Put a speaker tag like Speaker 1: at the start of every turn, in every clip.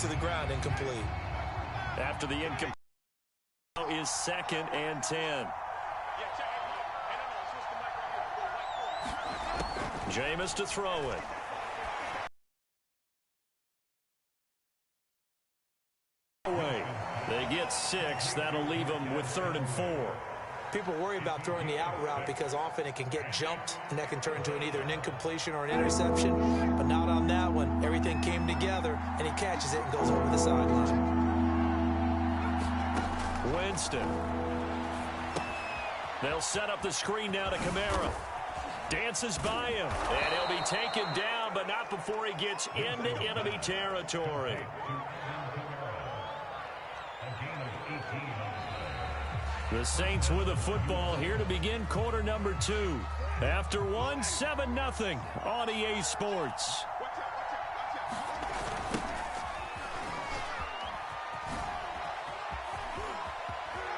Speaker 1: to the ground, incomplete.
Speaker 2: After the incomplete is 2nd and 10. Jameis to throw it. They get 6. That'll leave them with 3rd and 4.
Speaker 1: People worry about throwing the out route because often it can get jumped, and that can turn into either an incompletion or an interception. But not on that one. Everything came together, and he catches it and goes over the sideline.
Speaker 2: Winston. They'll set up the screen now to Kamara. Dances by him, and he'll be taken down, but not before he gets into enemy territory. The Saints with the football here to begin quarter number 2. After 1, 7-0 on EA Sports.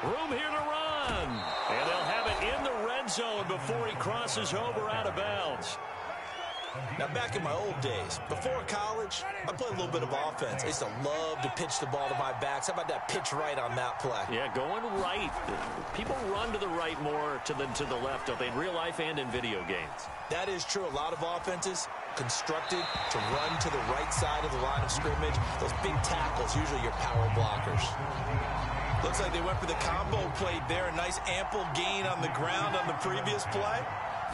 Speaker 2: Room here to run. And they'll have it in the red zone before he crosses over out of bounds.
Speaker 1: Now, back in my old days, before college, I played a little bit of offense. I used to love to pitch the ball to my backs. How about that pitch right on that play?
Speaker 2: Yeah, going right. People run to the right more than to the left, don't they, in real life and in video games?
Speaker 1: That is true. A lot of offenses constructed to run to the right side of the line of scrimmage. Those big tackles, usually your power blockers. Looks like they went for the combo play there. A nice ample gain on the ground on the previous play.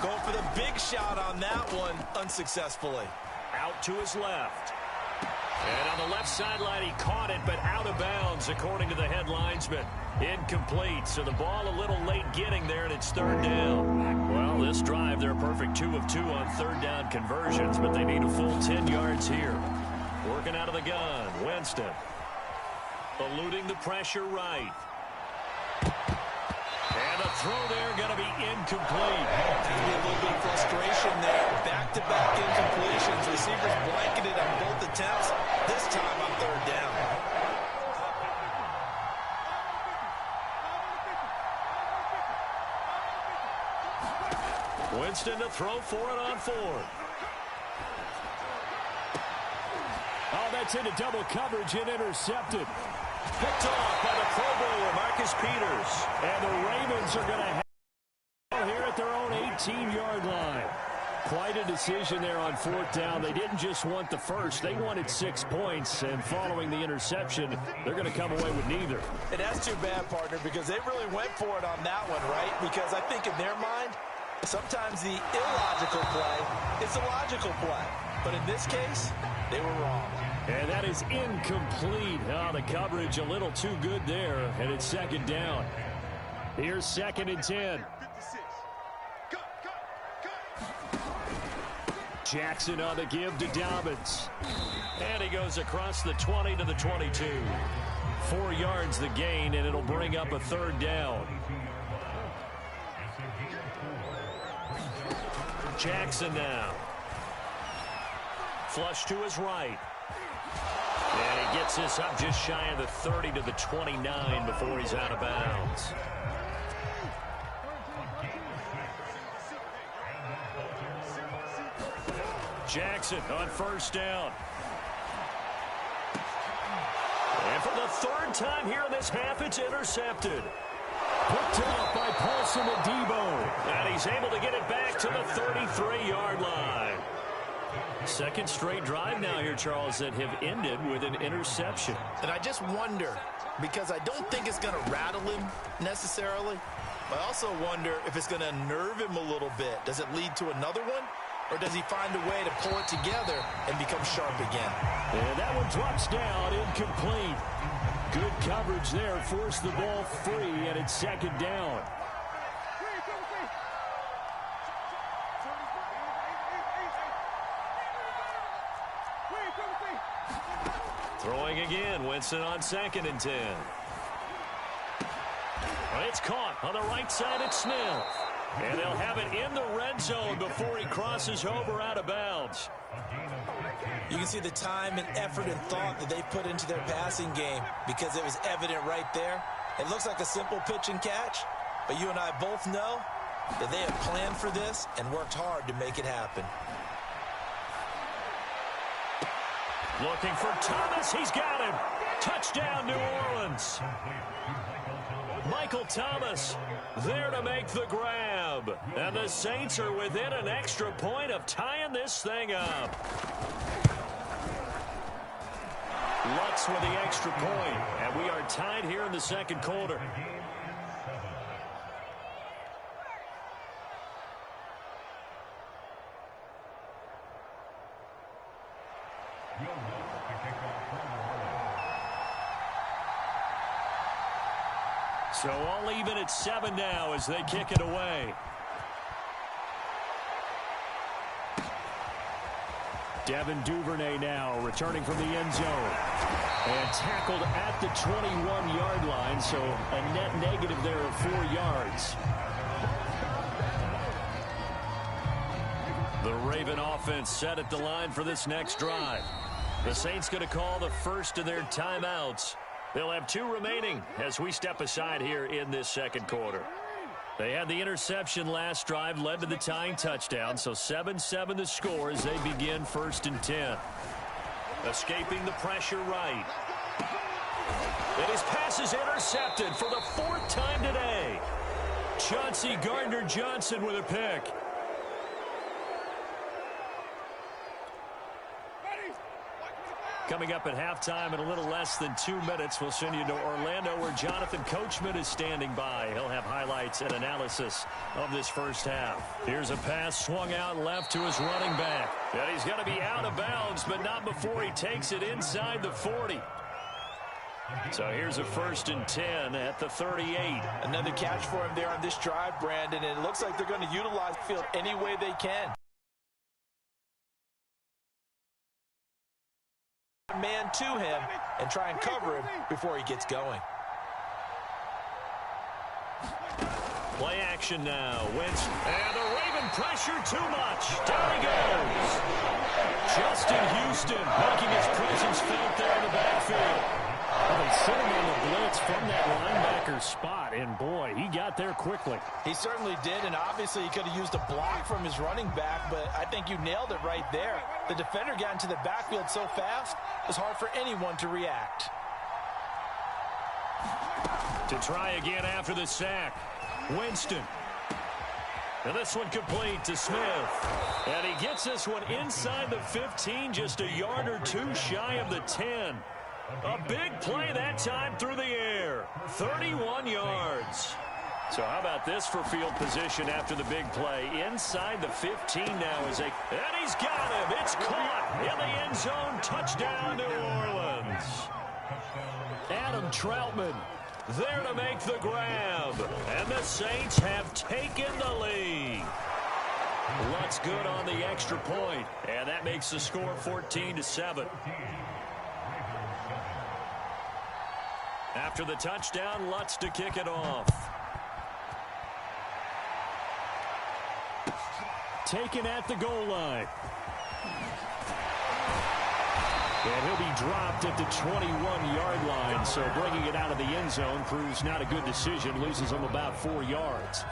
Speaker 1: Going for the big shot on that one, unsuccessfully.
Speaker 2: Out to his left. And on the left sideline, he caught it, but out of bounds, according to the head linesman. Incomplete, so the ball a little late getting there, and it's 3rd down. Well, this drive, they're a perfect 2 of 2 on 3rd down conversions, but they need a full 10 yards here. Working out of the gun, Winston. Eluding the pressure right. And the throw there going to be incomplete.
Speaker 1: There's a little bit of frustration there. Back-to-back incompletions. Receivers blanketed on both attempts. This time on 3rd down.
Speaker 2: Winston to throw for it on 4th. Oh, that's into double coverage and intercepted. Picked off by the Pro Bowler, Marcus Peters. And the Ravens are going to have here at their own 18-yard line. Quite a decision there on 4th down. They didn't just want the first. They wanted 6 points. And following the interception, they're going to come away with neither.
Speaker 1: And that's too bad, partner, because they really went for it on that one, right? Because I think in their mind, sometimes the illogical play is a logical play. But in this case, they were wrong.
Speaker 2: And that is incomplete. Oh, the coverage a little too good there, and it's 2nd down. Here's 2nd and 10. Jackson on the give to Dobbins. And he goes across the 20 to the 22. 4 yards the gain, and it'll bring up a 3rd down. Jackson now. Flush to his right. And he gets this up just shy of the 30 to the 29 before he's out of bounds. Jackson on 1st down. And for the 3rd time here in this half, it's intercepted. Picked off by Paulson Adebo. And he's able to get it back to the 33-yard line. 2nd straight drive now here, Charles, that have ended with an interception.
Speaker 1: And I just wonder, because I don't think it's going to rattle him necessarily, but I also wonder if it's going to nerve him a little bit. Does it lead to another one? Or does he find a way to pull it together and become sharp again?
Speaker 2: And that one drops down, incomplete. Good coverage there, forced the ball free, and it's 2nd down. Throwing again, Winston on 2nd and 10. It's caught on the right side at Smith. And they'll have it in the red zone before he crosses over out of bounds.
Speaker 1: You can see the time and effort and thought that they put into their passing game because it was evident right there. It looks like a simple pitch and catch, but you and I both know that they have planned for this and worked hard to make it happen.
Speaker 2: Looking for Thomas. He's got him. Touchdown, New Orleans. Michael Thomas there to make the grab. And the Saints are within an extra point of tying this thing up. Lutz with the extra point. And we are tied here in the second quarter. So all even at 7 now as they kick it away. Devin Duvernay now returning from the end zone. And tackled at the 21-yard line, so a net negative there of 4 yards. The Raven offense set at the line for this next drive. The Saints going to call the first of their timeouts. They'll have 2 remaining as we step aside here in this second quarter. They had the interception last drive, led to the tying touchdown, so 7-7 the score as they begin 1st and 10. Escaping the pressure right. And his pass is intercepted for the 4th time today. Chauncey Gardner-Johnson with a pick. Coming up at halftime in a little less than 2 minutes, we'll send you to Orlando where Jonathan Coachman is standing by. He'll have highlights and analysis of this first half. Here's a pass swung out left to his running back. And he's going to be out of bounds, but not before he takes it inside the 40. So here's a 1st and 10 at the 38.
Speaker 1: Another catch for him there on this drive, Brandon, and it looks like they're going to utilize the field any way they can. Man to him and try and cover him before he gets going.
Speaker 2: Play action now. Wentz and the Raven pressure too much. Down he goes. Justin Houston making his presence felt there in the backfield. Well, they sent him on the blitz from that linebacker spot, and boy, he got there quickly.
Speaker 1: He certainly did, and obviously he could have used a block from his running back, but I think you nailed it right there. The defender got into the backfield so fast, it was hard for anyone to react.
Speaker 2: To try again after the sack, Winston. And this one complete to Smith. And he gets this one inside the 15, just a yard or 2 shy of the 10. A big play that time through the air. 31 yards. So how about this for field position after the big play? Inside the 15 now is and he's got him. It's caught in the end zone. Touchdown, New Orleans. Adam Troutman there to make the grab. And the Saints have taken the lead. Lutz good on the extra point. And that makes the score 14-7. After the touchdown, Lutz to kick it off. Taken at the goal line. And he'll be dropped at the 21-yard line, so bringing it out of the end zone proves not a good decision, loses him about 4 yards.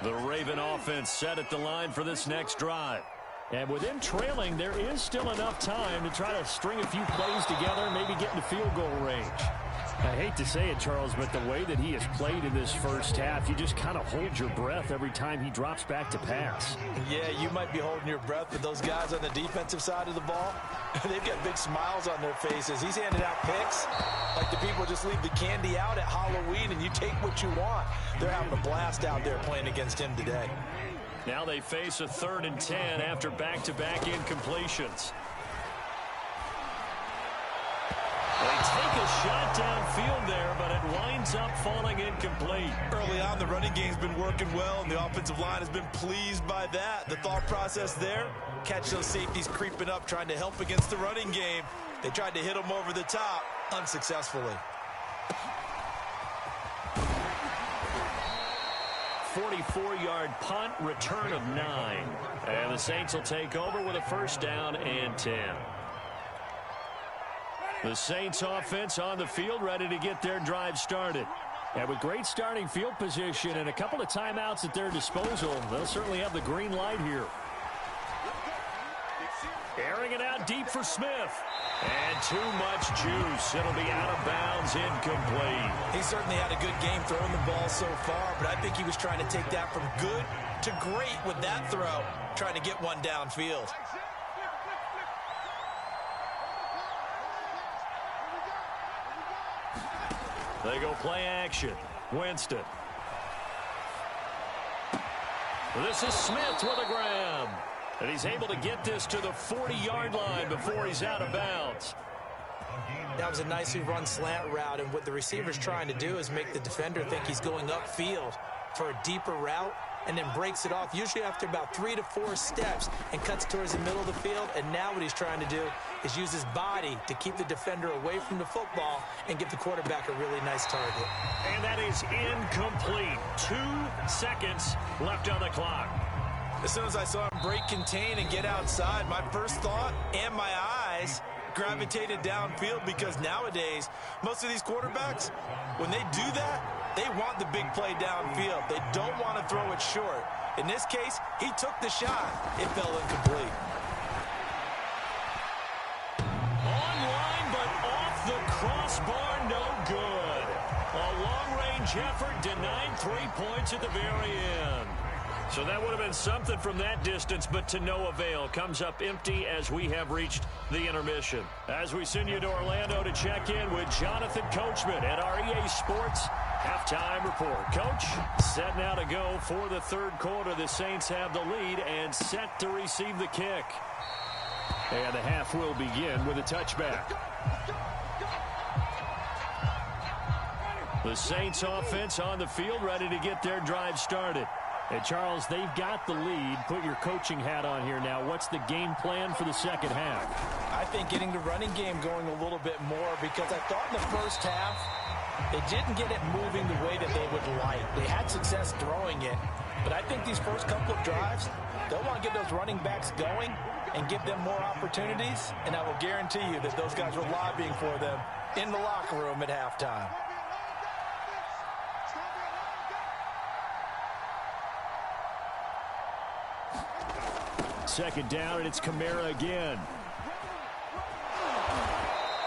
Speaker 2: The Raven offense set at the line for this next drive. And with them trailing, there is still enough time to try to string a few plays together and maybe get into field goal range. I hate to say it, Charles, but the way that he has played in this first half, you just kind of hold your breath every time he drops back to pass.
Speaker 1: Yeah, you might be holding your breath, but those guys on the defensive side of the ball, they've got big smiles on their faces. He's handing out picks like the people just leave the candy out at Halloween and you take what you want. They're having a blast out there playing against him today.
Speaker 2: Now they face a 3rd and 10 after back-to-back incompletions. They take a shot downfield there, but it winds up falling incomplete.
Speaker 1: Early on, the running game's been working well, and the offensive line has been pleased by that. The thought process there, catch those safeties creeping up, trying to help against the running game. They tried to hit them over the top, unsuccessfully.
Speaker 2: 44-yard punt, return of 9. And the Saints will take over with a 1st down and 10. The Saints offense on the field, ready to get their drive started. And with great starting field position and a couple of timeouts at their disposal, they'll certainly have the green light here. Air Carrying it out deep for Smith. And too much juice. It'll be out of bounds, incomplete.
Speaker 1: He certainly had a good game throwing the ball so far, but I think he was trying to take that from good to great with that throw, trying to get one downfield.
Speaker 2: They go play action. Winston. This is Smith with a grab. And he's able to get this to the 40-yard line before he's out of bounds.
Speaker 1: That was a nicely run slant route, and what the receiver's trying to do is make the defender think he's going upfield for a deeper route, and then breaks it off, usually after about 3 to 4 steps, and cuts towards the middle of the field. And now what he's trying to do is use his body to keep the defender away from the football and give the quarterback a really nice target.
Speaker 2: And that is incomplete. 2 seconds left on the clock.
Speaker 1: As soon as I saw him break contain and get outside, my first thought and my eyes gravitated downfield, because nowadays, most of these quarterbacks, when they do that, they want the big play downfield. They don't want to throw it short. In this case, he took the shot. It fell incomplete.
Speaker 2: Online, but off the crossbar, no good. A long-range effort denied 3 points at the very end. So that would have been something from that distance, but to no avail. Comes up empty as we have reached the intermission. As we send you to Orlando to check in with Jonathan Coachman at our EA Sports Halftime Report. Coach, set now to go for the third quarter. The Saints have the lead and set to receive the kick. And the half will begin with a touchback. The Saints offense on the field, ready to get their drive started. And, Charles, they've got the lead. Put your coaching hat on here now. What's the game plan for the second half?
Speaker 1: I think getting the running game going a little bit more, because I thought in the first half they didn't get it moving the way that they would like. They had success throwing it, but I think these first couple of drives, they'll want to get those running backs going and give them more opportunities, and I will guarantee you that those guys were lobbying for them in the locker room at halftime.
Speaker 2: Second down, and it's Kamara again.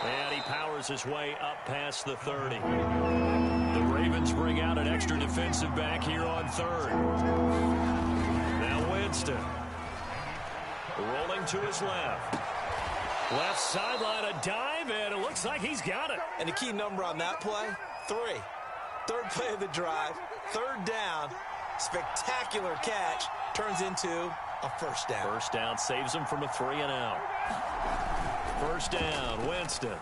Speaker 2: And he powers his way up past the 30. The Ravens bring out an extra defensive back here on third. Now Winston. Rolling to his left. Left sideline, a dive, and it looks like he's got it.
Speaker 1: And the key number on that play, 3. Third play of the drive, third down, spectacular catch, turns into a first down.
Speaker 2: First down saves him from a 3-and-out. First down, Winston.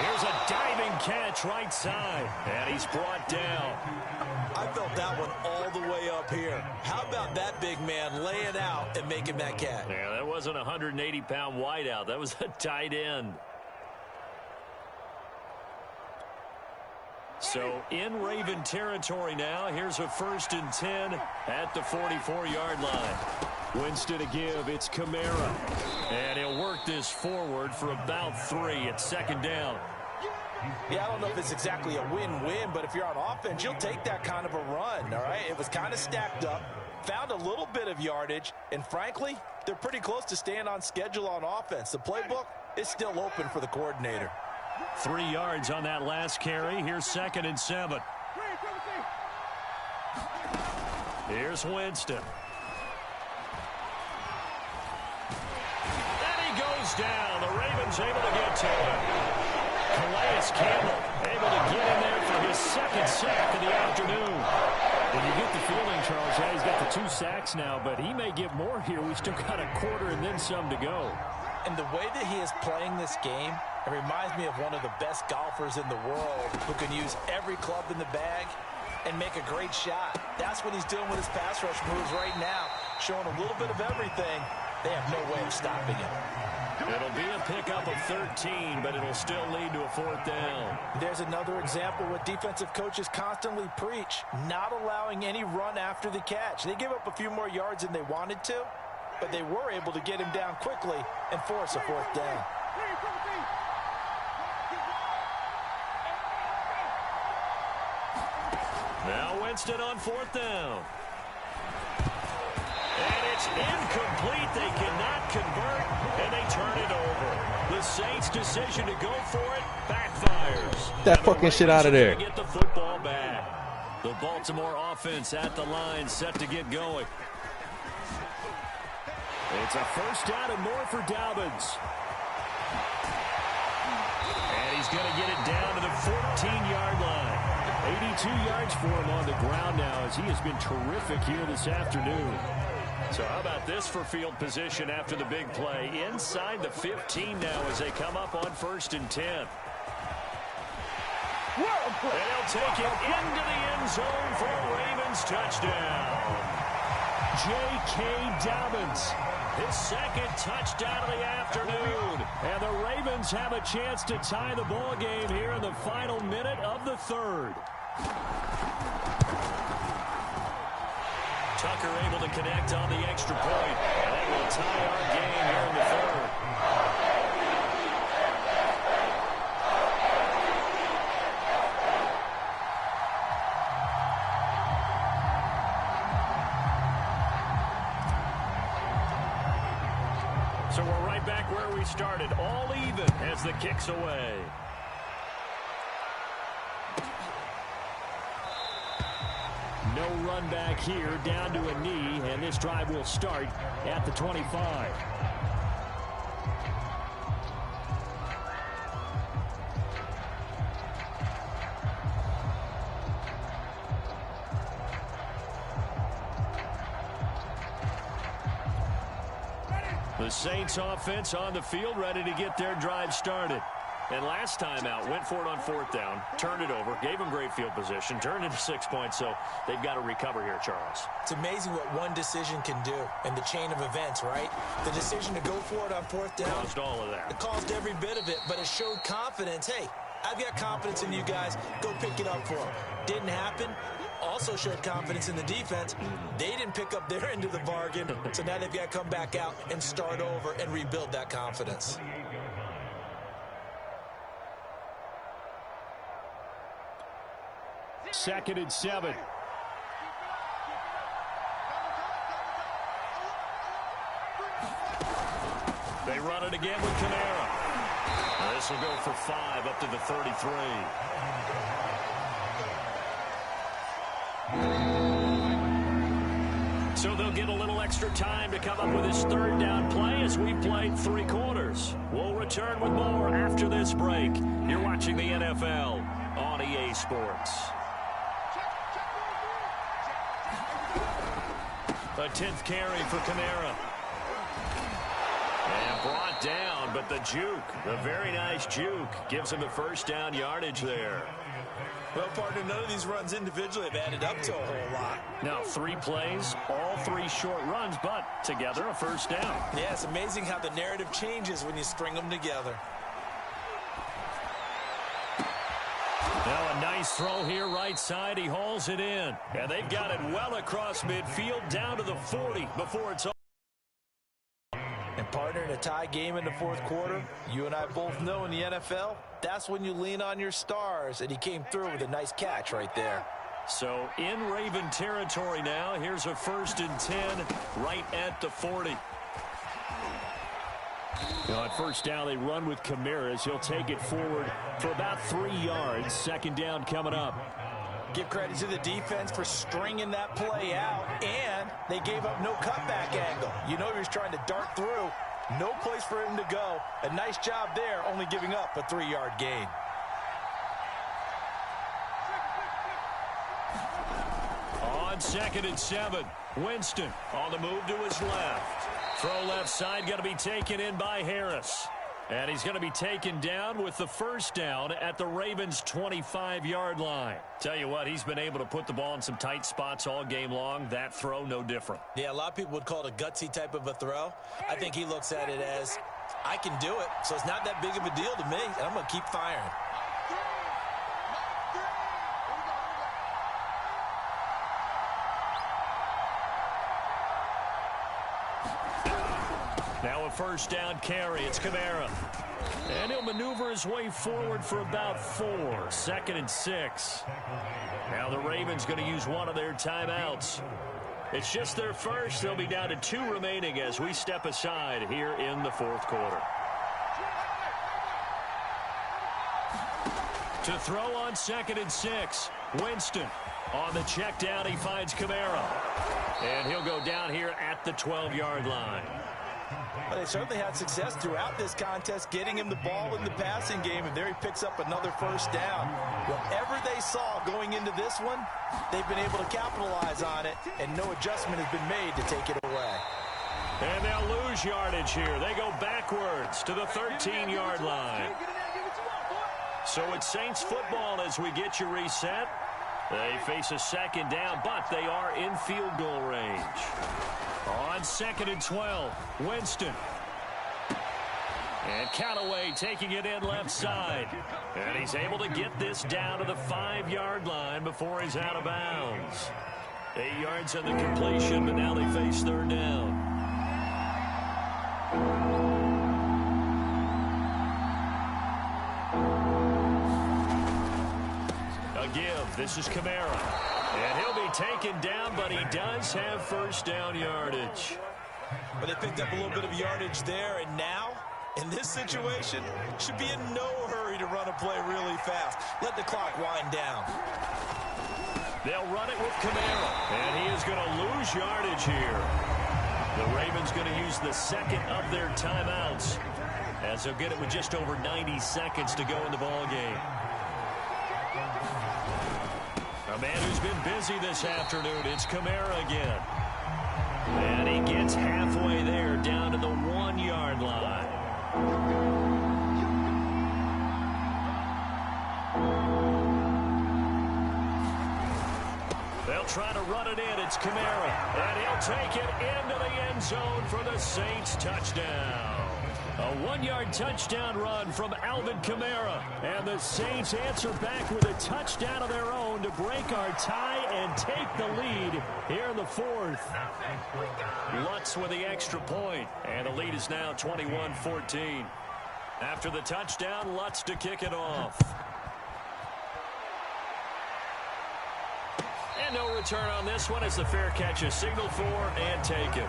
Speaker 2: Here's a diving catch right side, and he's brought down.
Speaker 1: I felt that one all the way up here. How about that big man laying out and making that catch?
Speaker 2: Yeah, that wasn't a 180-pound wideout. That was a tight end. So in Raven territory now. Here's a 1st and 10 at the 44-yard line. Winston to give. It's Kamara. And he'll work this forward for about 3 at second down.
Speaker 1: Yeah, I don't know if it's exactly a win-win, but if you're on offense, you'll take that kind of a run, all right? It was kind of stacked up, found a little bit of yardage, and frankly, they're pretty close to staying on schedule on offense. The playbook is still open for the coordinator.
Speaker 2: 3 yards on that last carry. Here's 2nd and 7. Here's Winston. And he goes down. The Ravens able to get to him. Calais Campbell able to get in there for his 2nd sack of the afternoon. And you get the feeling, Charles, yeah, he's got the 2 sacks now, but he may get more here. We've still got a quarter and then some to go.
Speaker 1: And the way that he is playing this game, it reminds me of one of the best golfers in the world who can use every club in the bag and make a great shot. That's what he's doing with his pass rush moves right now, showing a little bit of everything. They have no way of stopping him.
Speaker 2: It'll be a pickup of 13, but it'll still lead to a 4th down.
Speaker 1: There's another example what defensive coaches constantly preach, not allowing any run after the catch. They give up a few more yards than they wanted to, but they were able to get him down quickly and force a 4th down.
Speaker 2: Now Winston on 4th down. And it's incomplete. They cannot convert, and they turn it over. The Saints' decision to go for it backfires.
Speaker 3: That fucking shit out of there.
Speaker 2: Get the football back. The Baltimore offense at the line, set to get going. It's a first down and more for Dobbins. And he's going to get it down to the 14-yard line. 82 yards for him on the ground now as he has been terrific here this afternoon. So how about this for field position after the big play? Inside the 15 now as they come up on 1st and 10. They'll take it into the end zone for a Ravens touchdown. J.K. Dobbins, his second touchdown of the afternoon. And the Ravens have a chance to tie the ball game here in the final minute of the 3rd. Tucker able to connect on the extra point. And that will tie our game here in the 3rd. So we're right back where we started, all even as the kick's away. No run back here, down to a knee, and this drive will start at the 25. The Saints offense on the field, ready to get their drive started. And last time out, went for it on 4th down, turned it over, gave them great field position, turned into 6 points, so they've got to recover here, Charles.
Speaker 1: It's amazing what one decision can do in the chain of events, right? The decision to go for it on 4th down.
Speaker 2: Caused all of that.
Speaker 1: It caused every bit of it, but it showed confidence. Hey, I've got confidence in you guys. Go pick it up for them. Didn't happen. Also showed confidence in the defense. They didn't pick up their end of the bargain, so now they've got to come back out and start over and rebuild that confidence.
Speaker 2: Second and 7. They run it again with Kamara. This will go for 5 up to the 33. So they'll get a little extra time to come up with his 3rd down play as we played 3 quarters. We'll return with more after this break. You're watching the NFL on EA Sports. A 10th carry for Kamara. And brought down, but the juke, the very nice juke, gives him the first down yardage there.
Speaker 1: Well, partner, none of these runs individually have added up to a whole lot.
Speaker 2: Now 3 plays, all 3 short runs, but together a first down.
Speaker 1: Yeah, it's amazing how the narrative changes when you string them together.
Speaker 2: Now a nice throw here right side. He hauls it in. And they've got it well across midfield down to the 40 before it's all.
Speaker 1: And partner, in a tie game in the 4th quarter, you and I both know in the NFL, that's when you lean on your stars. And he came through with a nice catch right there.
Speaker 2: So in Raven territory now. Here's a 1st and 10 right at the 40. Now on 1st down, they run with Kamara as he'll take it forward for about 3 yards. 2nd down coming up.
Speaker 1: Give credit to the defense for stringing that play out, and they gave up no cutback angle. You know he was trying to dart through. No place for him to go. A nice job there, only giving up a 3-yard gain.
Speaker 2: On 2nd and 7, Winston on the move to his left. Throw left side, going to be taken in by Harris. And he's going to be taken down with the first down at the Ravens' 25-yard line. Tell you what, he's been able to put the ball in some tight spots all game long. That throw, no different.
Speaker 1: Yeah, a lot of people would call it a gutsy type of a throw. I think he looks at it as, I can do it, so it's not that big of a deal to me, and I'm going to keep firing.
Speaker 2: Now a first down carry. It's Kamara. And he'll maneuver his way forward for about 4. 2nd and 6. Now the Ravens going to use one of their timeouts. It's just their first. They'll be down to 2 remaining as we step aside here in the fourth quarter. To throw on 2nd and 6. Winston on the check down. He finds Kamara. And he'll go down here at the 12-yard line.
Speaker 1: Well, they certainly had success throughout this contest getting him the ball in the passing game, and there he picks up another first down. Whatever they saw going into this one, they've been able to capitalize on it, and no adjustment has been made to take it away.
Speaker 2: And they'll lose yardage here. They go backwards to the 13-yard line. So it's Saints football as we get you reset. They face a 2nd down, but they are in field goal range. On 2nd and 12, Winston. And Callaway taking it in left side. And he's able to get this down to the 5-yard line before he's out of bounds. 8 yards on the completion, but now they face 3rd down. A give. This is Kamara. And he'll be taken down, but he does have first down yardage.
Speaker 1: But they picked up a little bit of yardage there, and now, in this situation, should be in no hurry to run a play really fast. Let the clock wind down.
Speaker 2: They'll run it with Kamara, and he is going to lose yardage here. The Ravens going to use the 2nd of their timeouts, as they'll get it with just over 90 seconds to go in the ball game. A man who's been busy this afternoon, it's Kamara again. And he gets halfway there, down to the 1-yard line. They'll try to run it in. It's Kamara. And he'll take it into the end zone for the Saints touchdown. A 1-yard touchdown run from Alvin Kamara. And the Saints answer back with a touchdown of their own to break our tie and take the lead here in the 4th. Lutz with the extra point. And the lead is now 21-14. After the touchdown, Lutz to kick it off. And no return on this one as the fair catch is signaled for and taken.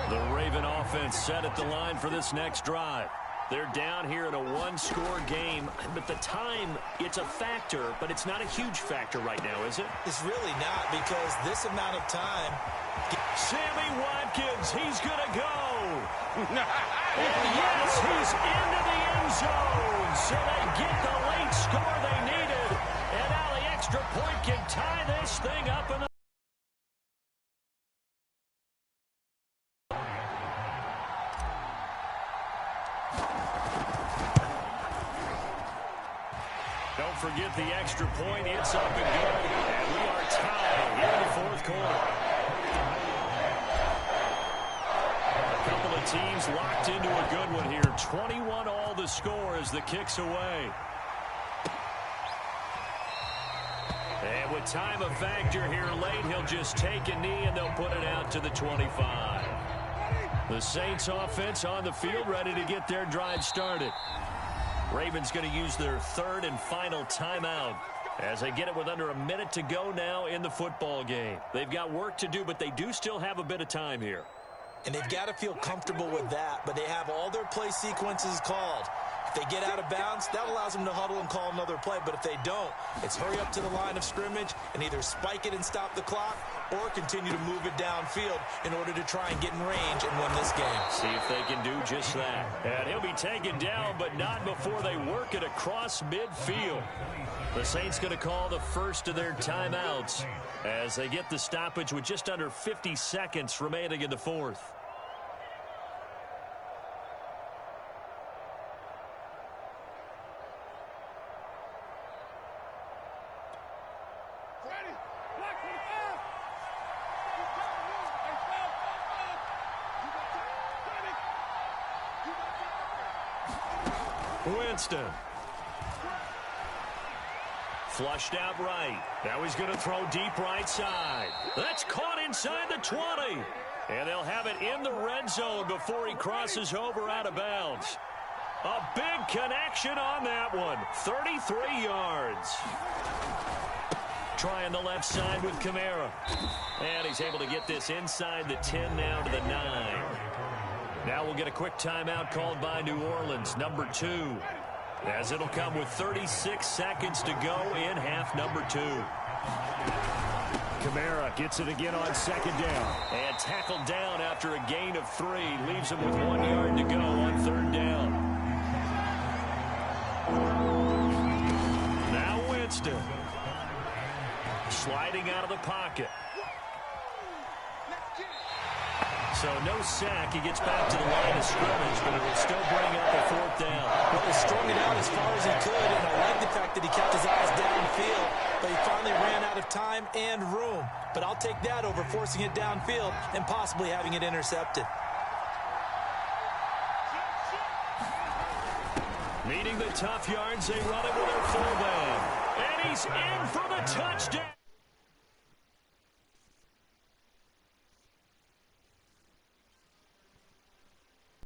Speaker 2: The Raven offense set at the line for this next drive. They're down here in a 1-score game, but the time, it's a factor, but it's not a huge factor right now, is it?
Speaker 1: It's really not, because this amount of time...
Speaker 2: Sammy Watkins, he's going to go. And yes, he's into the end zone. So they get the late score they needed. And now the extra point can tie this thing up in the... Don't forget the extra point. It's up and good. And we are tied here in the 4th quarter. A couple of teams locked into a good one here. 21 all the score as the kick's away. And with time a factor here late, he'll just take a knee and they'll put it out to the 25. The Saints offense on the field ready to get their drive started. Ravens going to use their 3rd and final timeout as they get it with under a minute to go now in the football game. They've got work to do, but they do still have a bit of time here.
Speaker 1: And they've got to feel comfortable with that, but they have all their play sequences called. If they get out of bounds, that allows them to huddle and call another play. But if they don't, it's hurry up to the line of scrimmage and either spike it and stop the clock or continue to move it downfield in order to try and get in range and win this game.
Speaker 2: See if they can do just that. And he'll be taken down, but not before they work it across midfield. The Saints going to call the first of their timeouts as they get the stoppage with just under 50 seconds remaining in the 4th. Winston. Flushed out right. Now he's going to throw deep right side. That's caught inside the 20. And they'll have it in the red zone before he crosses over out of bounds. A big connection on that one. 33 yards. Trying the left side with Kamara. And he's able to get this inside the 10 now to the 9. Now we'll get a quick timeout called by New Orleans, number 2. As it'll come with 36 seconds to go in half number 2.
Speaker 3: Kamara gets it again on second down.
Speaker 2: And tackled down after a gain of 3. Leaves him with 1 yard to go on third down. Now Winston. Sliding out of the pocket. So no sack. He gets back to the line of scrimmage, but it will still bring up a fourth down.
Speaker 1: Well, he strung it out as far as he could, and I like the fact that he kept his eyes downfield, but he finally ran out of time and room. But I'll take that over forcing it downfield and possibly having it intercepted.
Speaker 2: Needing the tough yards, they run it with their fullback. And he's in for the touchdown.